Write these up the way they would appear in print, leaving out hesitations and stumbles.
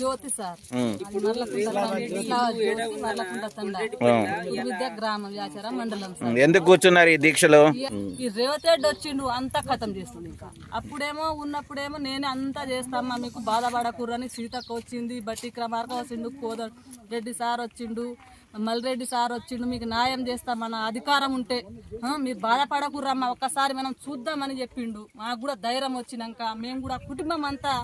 జ్యోతి sir విద్యా గ్రామ వ్యాచార మండలం సార్. ఎందుకు కూర్చున్నారు ఈ దీక్షలో? ఈ రేవతేడ్ వచ్చిండు అంతా ఖతం చేస్తుంది. ఇంకా అప్పుడేమో ఉన్నప్పుడేమో నేనే అంతా చేస్తామా మీకు బాధపడకూరని సీతక్క వచ్చింది, బట్టి క్రమార్క వచ్చిండు, కోదర్ రెడ్డి సార్ వచ్చిండు, మల్రెడ్డి సార్ వచ్చిండు, మీకు న్యాయం చేస్తామన్న అధికారం ఉంటే మీరు బాధపడకూరమ్మా ఒక్కసారి మనం చూద్దామని చెప్పిండు. మాకు కూడా ధైర్యం వచ్చినాక మేము కూడా కుటుంబం అంతా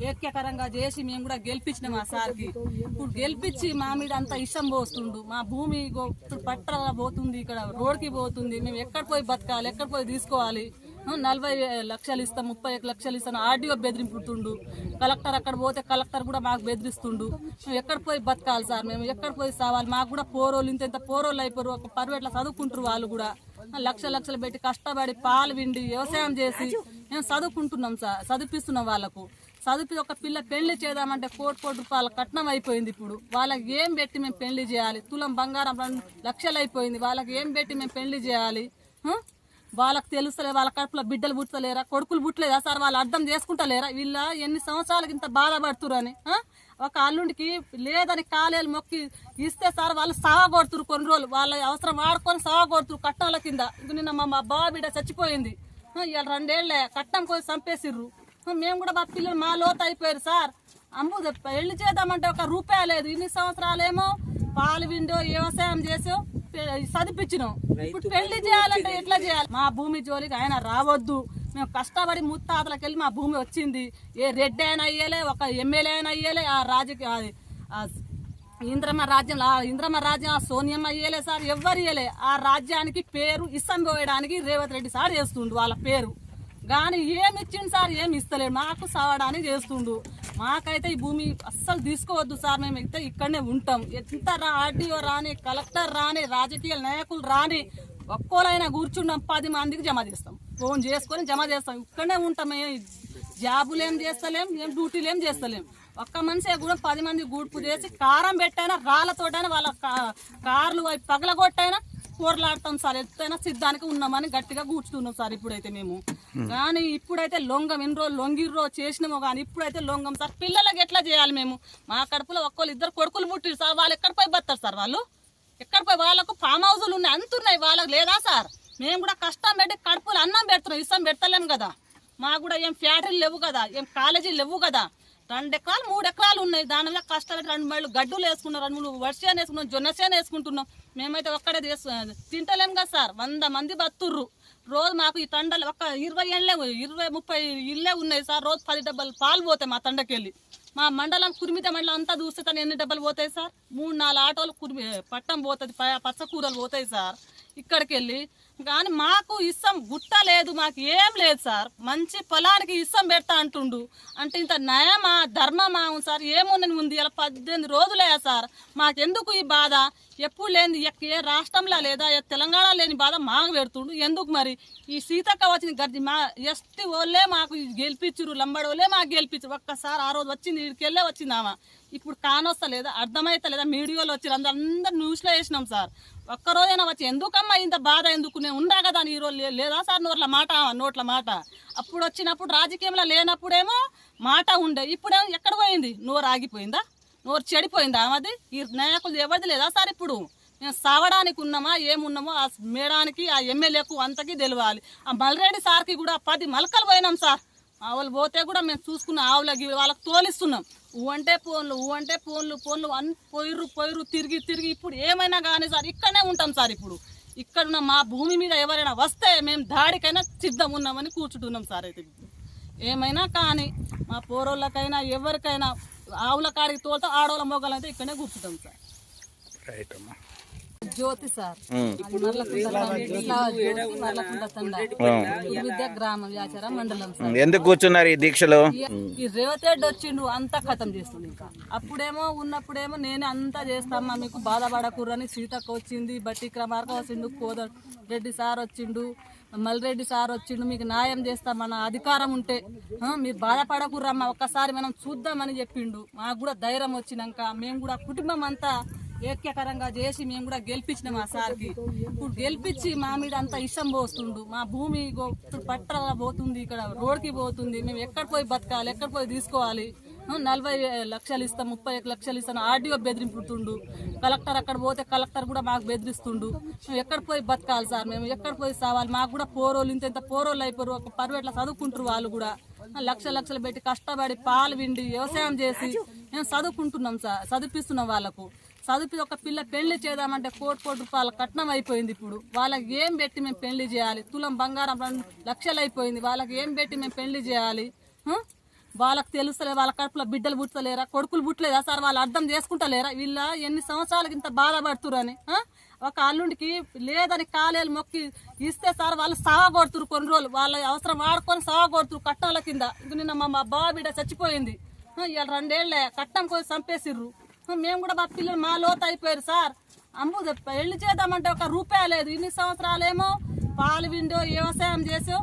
ఏక్యకరంగా చేసి మేము కూడా గెలిపించినాం ఆ సార్కి. ఇప్పుడు గెలిపించి మా మీద అంతా ఇష్టం పోస్తుండు. మా భూమి పట్ల పోతుంది, ఇక్కడ రోడ్కి పోతుంది, మేము ఎక్కడ పోయి బతకాలి, ఎక్కడ పోయి తీసుకోవాలి, 40 లక్షలు ఇస్తాం, 31 లక్షలు ఇస్తాం, ఆర్డీఓ బెదిరింపుతుండు. కలెక్టర్ అక్కడ పోతే కలెక్టర్ కూడా మాకు బెదిరిస్తుండు. మేము ఎక్కడ పోయి బతకాలి సార్, మేము ఎక్కడ పోయి సావాలి, మాకు కూడా పోరోళ్ళు ఇంత పోరోళ్ళు అయిపోరు, ఒక పరువెట్లా చదువుకుంటారు వాళ్ళు కూడా, లక్షలు పెట్టి కష్టపడి పాలు విండి వ్యవసాయం చేసి మేము చదువుకుంటున్నాం సార్, చదివిస్తున్నాం వాళ్ళకు. చదివి ఒక పిల్ల పెళ్లి చేద్దామంటే కోటి రూపాయల కట్నం అయిపోయింది. ఇప్పుడు వాళ్ళకి ఏం పెట్టి మేము పెళ్లి చేయాలి? తులం బంగారం 2 లక్షలు అయిపోయింది. వాళ్ళకి ఏం పెట్టి మేము పెళ్లి చేయాలి? వాళ్ళకి తెలుస్తలే, వాళ్ళ కడుపులో బిడ్డలు పుట్టలేరా, కొడుకులు పుట్టలేదా సార్? వాళ్ళు అర్థం చేసుకుంటలేరా వీళ్ళ ఎన్ని సంవత్సరాలకి ఇంత బాధపడుతురని? ఒక అల్లుండికి లేదని కాలేలు మొక్కి ఇస్తే సార్ వాళ్ళు సాగొడుతురు, కొన్ని రోజులు వాళ్ళ అవసరం వాడుకొని సాగొడుతురు కట్నాల కింద. ఇది నిన్న మా బావ బిడ్డ చచ్చిపోయింది, ఇవాళ 2 ఏళ్లే కట్నం కోసం చంపేసిర్రు. మేము కూడా మా పిల్లలు మా లోతు అయిపోయారు సార్. పెళ్లి చేద్దామంటే 1 రూపాయి లేదు. ఇన్ని సంవత్సరాలేమో పాలు విండో వ్యవసాయం చేసో చదివించినాం. ఇప్పుడు పెళ్లి చేయాలంటే ఎట్లా చేయాలి? మా భూమి జోలికి ఆయన రావద్దు. మేము కష్టపడి ముత్తాతలకు వెళ్ళి మా భూమి వచ్చింది. ఏ రెడ్డి అయినా అయ్యేలే, ఒక ఎమ్మెల్యే అయినా అయ్యేలే, ఆ రాజకీయ ఇంద్రమ్మ రాజ్యం సోనియమ్మ అయ్యేలే సార్, ఎవ్వరు ఇయ్యలే. ఆ రాజ్యానికి పేరు ఇసం పోయడానికి రేవంత్ రెడ్డి సార్ చేస్తుండు వాళ్ళ పేరు. కానీ ఏమి ఇచ్చిండు సార్? ఏమి ఇస్తలేడు, మాకు సావడానికి చేస్తుండు. మాకైతే ఈ భూమి అస్సలు తీసుకోవద్దు సార్, మేము అయితే ఇక్కడనే ఉంటాం. ఎంత ఆర్డీఓ రాని, కలెక్టర్ రాని, రాజకీయ నాయకులు రాని, ఒక్కోలైనా కూర్చున్నాం 10 మందికి జమ చేస్తాం, ఫోన్ చేసుకొని జమ చేస్తాం, ఇక్కడనే ఉంటాం. జాబులు ఏం చేస్తలేం, ఏం డ్యూటీలు ఏం చేస్తలేం. ఒక్క మనిషి కూడా 10 మంది గూడ్పు చేసి కారం పెట్టైనా రాళ్లతోటైనా వాళ్ళ కార్లు పగలగొట్టైనా కూరలాడతాం సార్. ఎత్తైనా సిద్ధానికి ఉన్నామని గట్టిగా కూర్చుతున్నాం సార్ ఇప్పుడైతే మేము. కానీ ఇప్పుడైతే లొంగం, ఎన్ని రోజులు లొంగిర్రో చేసినామో కానీ ఇప్పుడైతే లొంగం సార్. పిల్లలకి ఎట్లా చేయాలి? మేము మా కడుపులో 2 కొడుకులు పుట్టిరు సార్, వాళ్ళు ఎక్కడ పోయి బతారు సార్? వాళ్ళు ఎక్కడ పోయి? వాళ్ళకు ఫామ్ హౌజులు ఉన్నాయి, అంతున్నాయి, వాళ్ళకి లేదా సార్? మేము కూడా కష్టం పెట్టి కడుపులు అన్నం పెడుతున్నాం, ఇష్టం పెడతలేం కదా. మాకు కూడా ఏం ఫ్యాక్టరీలు లేవు కదా, ఏం కాలేజీలు లేవు కదా. 2 ఎకరాలు 3 ఎకరాలు ఉన్నాయి, దాని మీద కష్టపడి 2 మైళ్ళు గడ్డులు వేసుకున్నాం, 2 3 వర్షాన్ని వేసుకున్నాం, జొన్న చేను వేసుకుంటున్నాం. మేమైతే ఒక్కడే తింటలేం కదా సార్. 100 మంది బతుర్రు రోజు. మాకు ఈ తండలు 20 ఏళ్ళే 20-30 ఇళ్ళే ఉన్నాయి సార్. రోజు 10 డబ్బాలు పాలు పోతాయి మా తండకెళ్ళి. మా మండలం కురిమిత మండలం అంతా చూస్తే తను ఎన్ని డబ్బాలు పోతాయి సార్? 3-4 ఆటోలు పట్టం పోతుంది, పచ్చకూరలు పోతాయి సార్ ఇక్కడికి వెళ్ళి. కానీ మాకు ఇష్టం గుట్ట లేదు, మాకు ఏం లేదు సార్. మంచి పొలానికి ఇష్టం పెడతా అంటుండు అంటే ఇంత న్యాయమా, ధర్మమా సార్? ఏముందని ఉంది ఇలా 18 రోజులే సార్. మాకెందుకు ఈ బాధ? ఎప్పుడు లేని ఏ రాష్ట్రంలో లేదా తెలంగాణ లేని బాధ మాకు పెడుతుండు ఎందుకు మరి? ఈ సీతక్క వచ్చిన గర్జి మా ఎస్టీ వాళ్ళే మాకు గెలిపించురు, లంబడి వాళ్ళే మాకు గెలిపించరు. ఒక్కసారి ఆ రోజు వచ్చింది, ఇక్కడికెళ్ళే వచ్చిందామా? ఇప్పుడు కానొస్తలేదా, అర్థమైతలేదా? మీడియాలో వచ్చి అందరు న్యూస్లో వేసినాం సార్. ఒక్కరోజైనా వచ్చి ఎందుకమ్మా ఇంత బాధ ఎందుకు? నేను ఉండా కదా ఈ రోజు లేదా సార్ నోట్ల మాట? అప్పుడు వచ్చినప్పుడు రాజకీయంలో లేనప్పుడేమో మాట ఉండే, ఇప్పుడేమో ఎక్కడ పోయింది? నోరు ఆగిపోయిందా? నోరు చెడిపోయిందా? అది ఈ నాయకులు ఎవరిది లేదా సార్? ఇప్పుడు మేము సావడానికి ఉన్నామా ఏమున్నామో ఆ మేడానికి, ఆ ఎమ్మెల్యేకు అంతకీ తెలియాలి. ఆ మల్రెడ్డి సార్కి కూడా 10 మలకలు పోయినాం సార్. ఆవులు పోతే కూడా మేము చూసుకున్న ఆవులకి వాళ్ళకి తోలిస్తున్నాం. అంటే ఫోన్లు అన్ని పోయిర్రు తిరిగి ఇప్పుడు ఏమైనా కానీ సార్ ఇక్కడనే ఉంటాం సార్. ఇప్పుడు ఇక్కడున్న మా భూమి మీద ఎవరైనా వస్తే మేము దాడికైనా సిద్ధం ఉన్నామని కూర్చుంటున్నాం సార్. అయితే ఏమైనా కానీ మా పోరోళ్ళకైనా ఎవరికైనా ఆవుల కాడికి తోలుతా, ఆడవాళ్ళ మొగలు అయితే ఇక్కడనే కూర్చుంటాం సార్. రైట్ అమ్మా. జ్యోతి సార్ విద్యా గ్రామ వ్యాచార మండలం సార్. ఎందుకు కూర్చున్నారు ఈ దీక్షలో? ఈ రేవతేడ్ వచ్చిండు అంతా ఖతం చేస్తుంది. ఇంకా అప్పుడేమో ఉన్నప్పుడేమో నేనే అంతా చేస్తామా మీకు బాధపడకూరని సీతక్క వచ్చింది, బట్టి క్రమార్క వచ్చిండు, కోదర్ రెడ్డి సార్ వచ్చిండు, మల్రెడ్డి సార్ వచ్చిండు, మీకు న్యాయం చేస్తామన్న అధికారం ఉంటే మీరు బాధపడకూరమ్మా ఒక్కసారి మనం చూద్దామని చెప్పిండు. మాకు కూడా ధైర్యం వచ్చినాక మేము కూడా కుటుంబం అంతా ఏక్యకరంగా చేసి మేము కూడా గెలిపించినాం ఆ సార్కి. ఇప్పుడు గెలిపించి మా మీద అంతా ఇష్టం పోస్తుండు. మా భూమి పట్ల పోతుంది, ఇక్కడ రోడ్కి పోతుంది, మేము ఎక్కడ పోయి బతకాలి, ఎక్కడ పోయి తీసుకోవాలి, 40 లక్షలు ఇస్తాం, 30 లక్షలు ఇస్తాను ఆర్డీఓ బెదిరింపుతుండు. కలెక్టర్ అక్కడ పోతే కలెక్టర్ కూడా మాకు బెదిరిస్తుండు. మేము ఎక్కడ పోయి బతకాలి సార్, మేము ఎక్కడ పోయి సావాలి? మాకు కూడా పోరోళ్ళు ఇంత పోరోళ్ళు అయిపోరు, ఒక పర్వేట్లా చదువుకుంటారు వాళ్ళు కూడా. లక్షలు పెట్టి కష్టపడి పాలు విండి వ్యవసాయం చేసి మేము చదువుకుంటున్నాం సార్, చదివిస్తున్నాం వాళ్ళకు. చదివి ఒక పిల్ల పెళ్లి చేద్దామంటే కోటి రూపాయల కట్నం అయిపోయింది. ఇప్పుడు వాళ్ళకి ఏం పెట్టి మేము పెళ్లి చేయాలి? తులం బంగారం 2 లక్షలు అయిపోయింది. వాళ్ళకి ఏం పెట్టి మేము పెళ్లి చేయాలి? వాళ్ళకి తెలుస్తలే, వాళ్ళ కడుపులో బిడ్డలు పుట్టలేరా, కొడుకులు పుట్టలేదా సార్? వాళ్ళు అర్థం చేసుకుంటలేరా వీళ్ళ ఎన్ని సంవత్సరాలకి ఇంత బాధపడుతురని? ఒక అల్లుండికి లేదని కాలేలు మొక్కి ఇస్తే సార్ వాళ్ళు సాగొడుతురు. కొన్ని రోజులు వాళ్ళ అవసరం వాడుకొని సాగొడుతురు కట్నాల కింద. నిన్న మా బావ బిడ్డ చచ్చిపోయింది, ఇవాళ 2 ఏళ్ళే కట్నం కోసం చంపేసిర్రు. మేము కూడా మా పిల్లలు మా లోతు అయిపోయారు సార్. పెళ్లి చేద్దామంటే 1 రూపాయి లేదు. ఇన్ని సంవత్సరాలేమో పాలు విండో వ్యవసాయం చేసో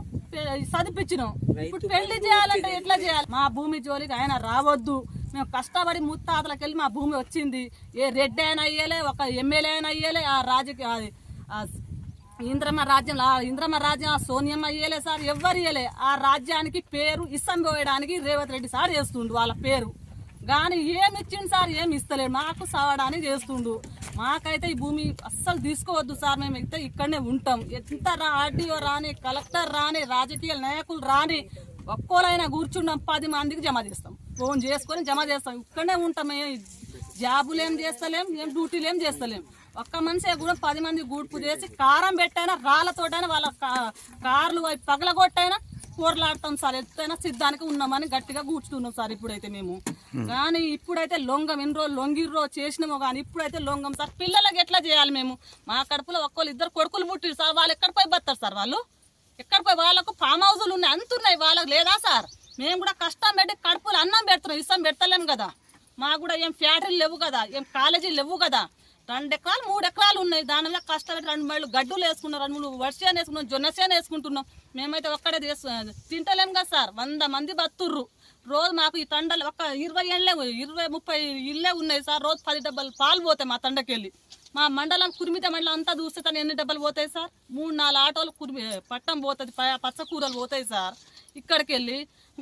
చదివించినాం. ఇప్పుడు పెళ్లి చేయాలంటే ఎట్లా చేయాలి? మా భూమి జోలికి ఆయన రావద్దు. మేము కష్టపడి ముత్తాతలకు వెళ్ళి మా భూమి వచ్చింది. ఏ రెడ్డి అయినా అయ్యలే, ఒక ఎమ్మెల్యే అయినా అయ్యలే, ఆ రాజకీయ ఇంద్రమ్మ రాజ్యం ఆ సోనియమ్మ అయ్యలే సార్, ఎవ్వరు ఇయ్యలే. ఆ రాజ్యానికి పేరు ఇసం పోయడానికి రేవంత్ రెడ్డి సార్ చేస్తుండు వాళ్ళ పేరు. కానీ ఏమి ఇచ్చిండు సార్? ఏమి ఇస్తలేడు. మాకు సావడానికి చేస్తుండు. మాకైతే ఈ భూమి అస్సలు తీసుకోవద్దు సార్. మేము అయితే ఇక్కడనే ఉంటాం. ఎంత ఆర్డీఓ రాని, కలెక్టర్ రాని, రాజకీయ నాయకులు రాని, ఒక్కోలైనా కూర్చున్నాం 10 మందికి జమ చేస్తాం. ఫోన్ చేసుకొని జమ చేస్తాం. ఇక్కడనే ఉంటాం. జాబులు ఏం చేస్తలేం, ఏం డ్యూటీలు ఏం చేస్తలేం. ఒక్క మనిషి కూడా 10 మంది గూడ్పు చేసి కారం పెట్టైనా రాళ్లతోటైనా వాళ్ళ కార్లు పగలగొట్టైనా కూరలాడతాం సార్. ఎత్తైనా సిద్ధానికి ఉన్నామని గట్టిగా కూర్చుతున్నాం సార్ ఇప్పుడైతే మేము. కానీ ఇప్పుడైతే లొంగం, ఎన్ని రోజులు లొంగిర్రో చేసినామో కానీ ఇప్పుడైతే లొంగం సార్. పిల్లలకి ఎట్లా చేయాలి మేము? మా కడుపులో 2 కొడుకులు పుట్టిరు సార్. వాళ్ళు ఎక్కడ పోయి బతారు సార్? వాళ్ళు ఎక్కడ పోయి? వాళ్ళకు ఫామ్ హౌజులు ఉన్నాయి, అంతున్నాయి. వాళ్ళకి లేదా సార్? మేము కూడా కష్టం పెట్టి కడుపులు అన్నం పెడుతున్నాం, ఇష్టం పెడతలేము కదా. మాకు కూడా ఏం ఫ్యాక్టరీలు లేవు కదా, ఏం కాలేజీలు లేవు కదా. 2 ఎకరాలు 3 ఎకరాలు ఉన్నాయి. దాని మీద కష్టపడి 2 మళ్ళు గడ్డులు వేసుకున్నాం, 2 మూడు వరిసేను వేసుకున్నాం, జొన్న సేను వేసుకుంటున్నాం. మేమైతే ఒక్కడే తింటలేము కదా సార్. 100 మంది బతుర్రు. రోజు మాకు ఈ తండలు 20-30 ఇళ్ళే ఉన్నాయి సార్. రోజు 10 డబ్బాలు పాలు పోతాయి మా తండకెళ్ళి. మా మండలం కురిమిత మండలం అంతా చూస్తే తను ఎన్ని డబ్బాలు పోతాయి సార్? 3-4 ఆటోలు పట్టం పోతుంది, పచ్చకూరలు పోతాయి సార్ ఇక్కడికి వెళ్ళి.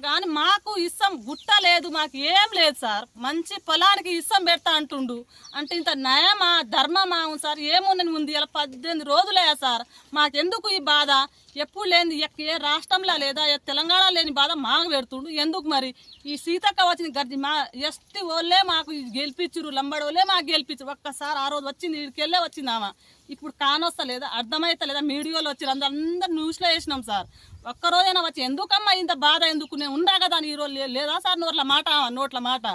కానీ మాకు ఇష్టం గుట్ట లేదు, మాకు ఏం లేదు సార్. మంచి పొలానికి ఇష్టం పెడతా అంటుండు. అంటే ఇంత న్యాయమా, ధర్మమా సార్? ఏముందని ఉంది ఇలా 18 రోజులే సార్. మాకెందుకు ఈ బాధ? ఎప్పుడు లేని ఏ రాష్ట్రంలో లేదా తెలంగాణ లేని బాధ మాకు పెడుతుండు ఎందుకు మరి? ఈ సీతక్క వచ్చిన గర్జి మా ఎస్టీ వాళ్ళే మాకు గెలిపించరు, లంబడి వాళ్ళే మాకు గెలిపించరు. ఒక్కసారి ఆ రోజు వచ్చింది, ఇక్కడికెళ్ళే వచ్చిందామా? ఇప్పుడు కానొస్తలేదా? అర్థమైతలేదా? మీడియాలో వచ్చి అందరు న్యూస్లో వేసినాం సార్. ఒక్కరోజైనా వచ్చి ఎందుకమ్మా ఇంత బాధ ఎందుకు? నేను ఉండా కదా అని ఈరోజు లేదా సార్ నోట్ల మాట?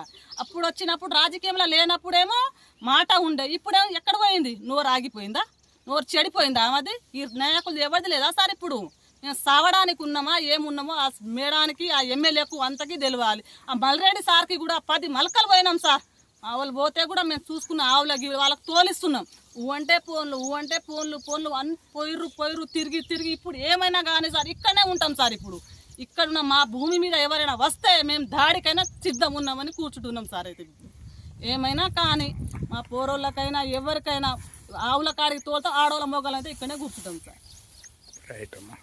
అప్పుడు వచ్చినప్పుడు రాజకీయంలో లేనప్పుడేమో మాట ఉండే, ఇప్పుడేమో ఎక్కడ పోయింది? నోరు ఆగిపోయిందా? నోరు చెడిపోయిందా? అది ఈ నాయకులు ఎవరిది లేదా సార్? ఇప్పుడు మేము సావడానికి ఉన్నామా ఏమున్నామో ఆ మేడానికి, ఆ ఎమ్మెల్యేకు అంతకీ తెలియాలి. ఆ మల్రెడ్డి సార్కి కూడా 10 మలకలు పోయినాం సార్. ఆవులు పోతే కూడా మేము చూసుకున్న ఆవులకి వాళ్ళకి తోలిస్తున్నాం. ఊ అంటే ఫోన్లు అన్ని పోయిర్రు తిరిగి ఇప్పుడు ఏమైనా కానీ సార్ ఇక్కడనే ఉంటాం సార్. ఇప్పుడు ఇక్కడున్న మా భూమి మీద ఎవరైనా వస్తే మేము దాడికైనా సిద్ధం ఉన్నామని కూర్చుంటున్నాం సార్. అయితే ఏమైనా కానీ మా పోరోళ్ళకైనా ఎవరికైనా ఆవుల కాడికి తోలుతా, ఆడవాళ్ళ మొగలు అయితే ఇక్కడనే కూర్చుంటాం సార్. రైట్ అమ్మా.